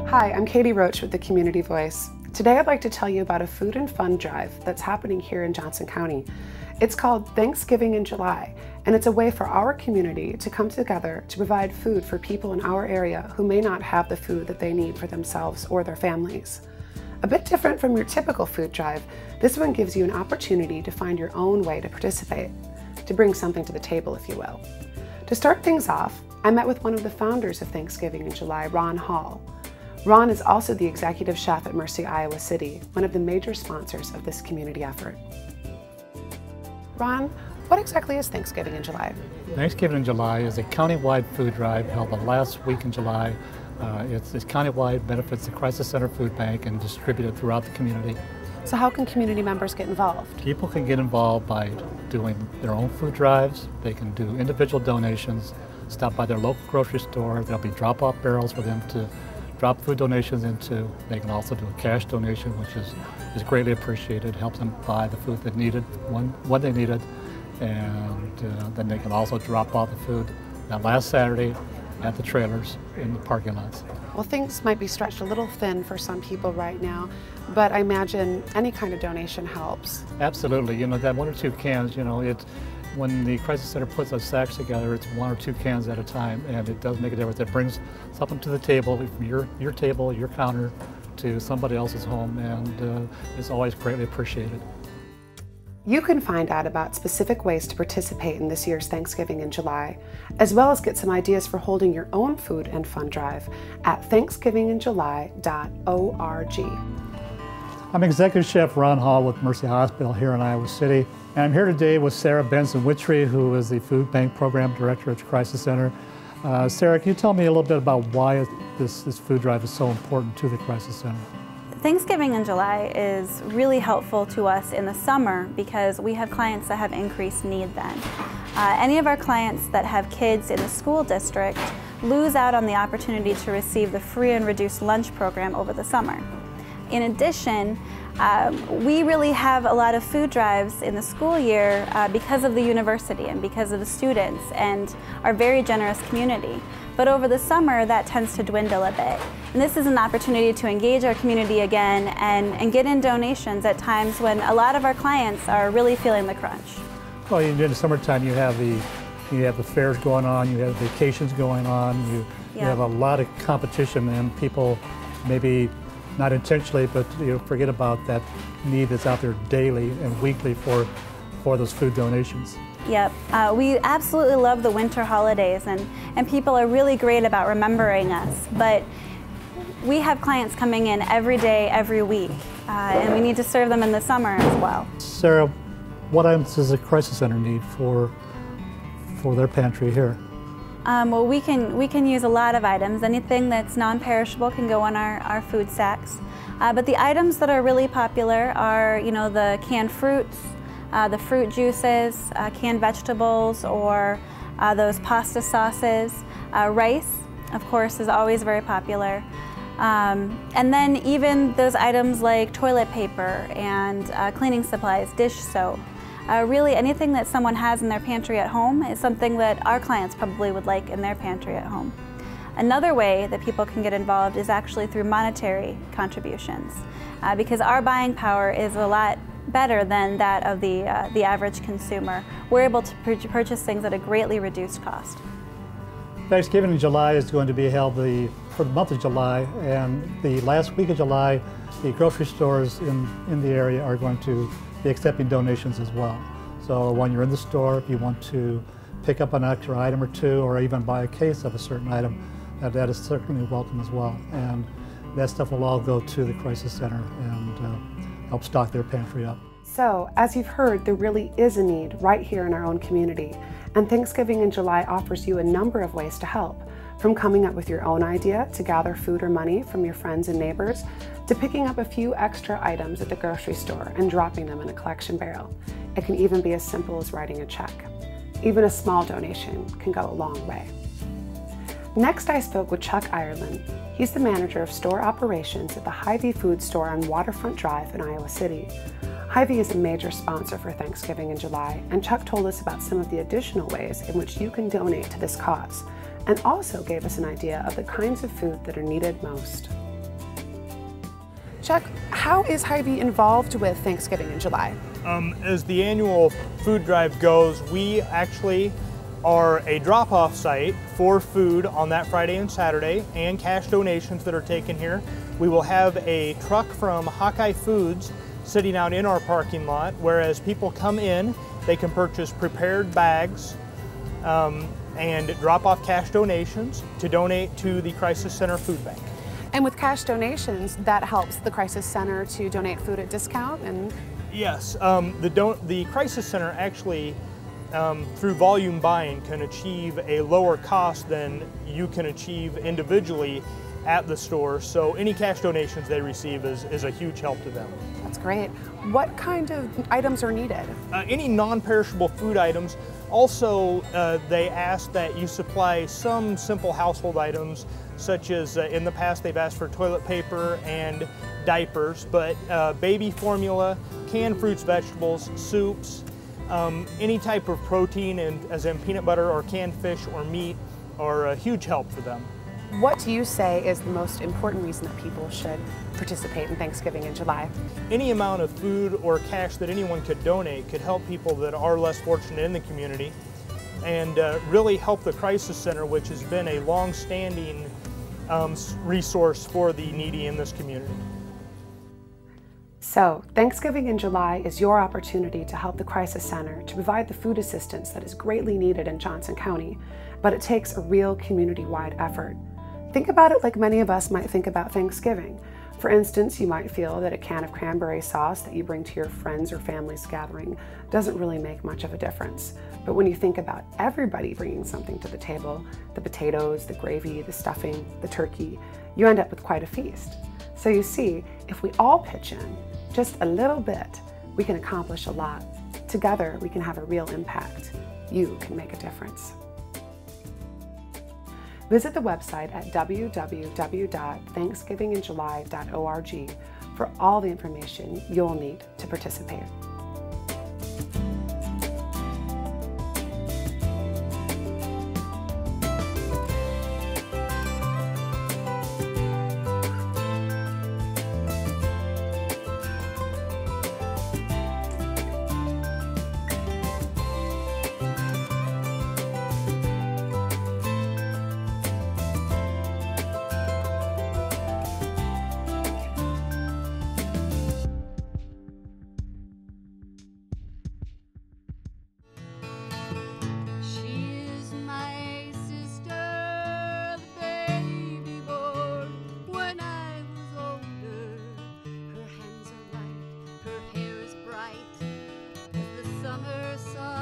Hi, I'm Katie Roach with the Community Voice. Today I'd like to tell you about a food and fun drive that's happening here in Johnson County. It's called Thanksgiving in July, and it's a way for our community to come together to provide food for people in our area who may not have the food that they need for themselves or their families. A bit different from your typical food drive, this one gives you an opportunity to find your own way to participate, to bring something to the table, if you will. To start things off, I met with one of the founders of Thanksgiving in July, Ron Hall. Ron is also the executive chef at Mercy, Iowa City, one of the major sponsors of this community effort. Ron, what exactly is Thanksgiving in July? Thanksgiving in July is a countywide food drive held the last week in July. It's countywide, benefits the Crisis Center Food Bank and distributed throughout the community. So how can community members get involved? People can get involved by doing their own food drives. They can do individual donations, stop by their local grocery store. There'll be drop-off barrels for them to drop food donations into. They can also do a cash donation, which is greatly appreciated, helps them buy the food they needed when they need it, and then they can also drop off the food that last Saturday at the trailers in the parking lots. Well, things might be stretched a little thin for some people right now, but I imagine any kind of donation helps. Absolutely. You know, that 1 or 2 cans, you know, when the Crisis Center puts those sacks together, it's 1 or 2 cans at a time, and it does make a difference. It brings something to the table, from your table, your counter, to somebody else's home, and it's always greatly appreciated. You can find out about specific ways to participate in this year's Thanksgiving in July, as well as get some ideas for holding your own food and fun drive at thanksgivinginjuly.org. I'm Executive Chef Ron Hall with Mercy Hospital here in Iowa City. And I'm here today with Sarah Benson, who is the Food Bank Program Director at the Crisis Center. Sarah, can you tell me a little bit about why this food drive is so important to the Crisis Center? Thanksgiving in July is really helpful to us in the summer because we have clients that have increased need then. Any of our clients that have kids in the school district lose out on the opportunity to receive the free and reduced lunch program over the summer. In addition, we really have a lot of food drives in the school year because of the university and because of the students and our very generous community. But over the summer, that tends to dwindle a bit. And this is an opportunity to engage our community again and get in donations at times when a lot of our clients are really feeling the crunch. Well, in the summertime, you have the fairs going on, you have vacations going on, you have a lot of competition, and people maybe not intentionally, but forget about that need that's out there daily and weekly for those food donations. Yep, we absolutely love the winter holidays, and people are really great about remembering us, but we have clients coming in every day, every week, and we need to serve them in the summer as well. Sarah, what items does the Crisis Center need for their pantry here? Well, we can use a lot of items. Anything that's non-perishable can go on our food sacks. But the items that are really popular are, the canned fruits, the fruit juices, canned vegetables, or those pasta sauces. Rice, of course, is always very popular. And then even those items like toilet paper and cleaning supplies, dish soap. Really anything that someone has in their pantry at home is something that our clients probably would like in their pantry at home. Another way that people can get involved is actually through monetary contributions, because our buying power is a lot better than that of the average consumer. We're able to purchase things at a greatly reduced cost. Thanksgiving in July is going to be held for the month of July, and the last week of July, the grocery stores in the area are going to be accepting donations as well. So when you're in the store, if you want to pick up an extra item or two, or even buy a case of a certain item, that is certainly welcome as well. And that stuff will all go to the Crisis Center and help stock their pantry up. So, as you've heard, there really is a need right here in our own community. And Thanksgiving in July offers you a number of ways to help, from coming up with your own idea to gather food or money from your friends and neighbors, to picking up a few extra items at the grocery store and dropping them in a collection barrel. It can even be as simple as writing a check. Even a small donation can go a long way. Next, I spoke with Chuck Ireland. He's the manager of store operations at the Hawkeye Foods store on Waterfront Drive in Iowa City. Hy-Vee is a major sponsor for Thanksgiving in July, and Chuck told us about some of the additional ways in which you can donate to this cause, and also gave us an idea of the kinds of food that are needed most. Chuck, how is Hy-Vee involved with Thanksgiving in July? As the annual food drive goes, we actually are a drop-off site for food on that Friday and Saturday and cash donations that are taken here. We will have a truck from Hawkeye Foods sitting out in our parking lot, whereas people come in, they can purchase prepared bags and drop off cash donations to donate to the Crisis Center Food Bank. And with cash donations, that helps the Crisis Center to donate food at discount? And yes, the Crisis Center actually, through volume buying, can achieve a lower cost than you can achieve individually at the store. So any cash donations they receive is a huge help to them. That's great. What kind of items are needed? Any non-perishable food items. Also, they ask that you supply some simple household items, such as in the past they've asked for toilet paper and diapers, but baby formula, canned fruits, vegetables, soups, any type of protein, and as in peanut butter or canned fish or meat, are a huge help for them. What do you say is the most important reason that people should participate in Thanksgiving in July? Any amount of food or cash that anyone could donate could help people that are less fortunate in the community and really help the Crisis Center, which has been a long-standing resource for the needy in this community. So, Thanksgiving in July is your opportunity to help the Crisis Center to provide the food assistance that is greatly needed in Johnson County, but it takes a real community-wide effort. Think about it like many of us might think about Thanksgiving. For instance, you might feel that a can of cranberry sauce that you bring to your friends or family's gathering doesn't really make much of a difference. But when you think about everybody bringing something to the table, the potatoes, the gravy, the stuffing, the turkey, you end up with quite a feast. So you see, if we all pitch in just a little bit, we can accomplish a lot. Together, we can have a real impact. You can make a difference. Visit the website at www.thanksgivinginjuly.org for all the information you'll need to participate. Summer sun.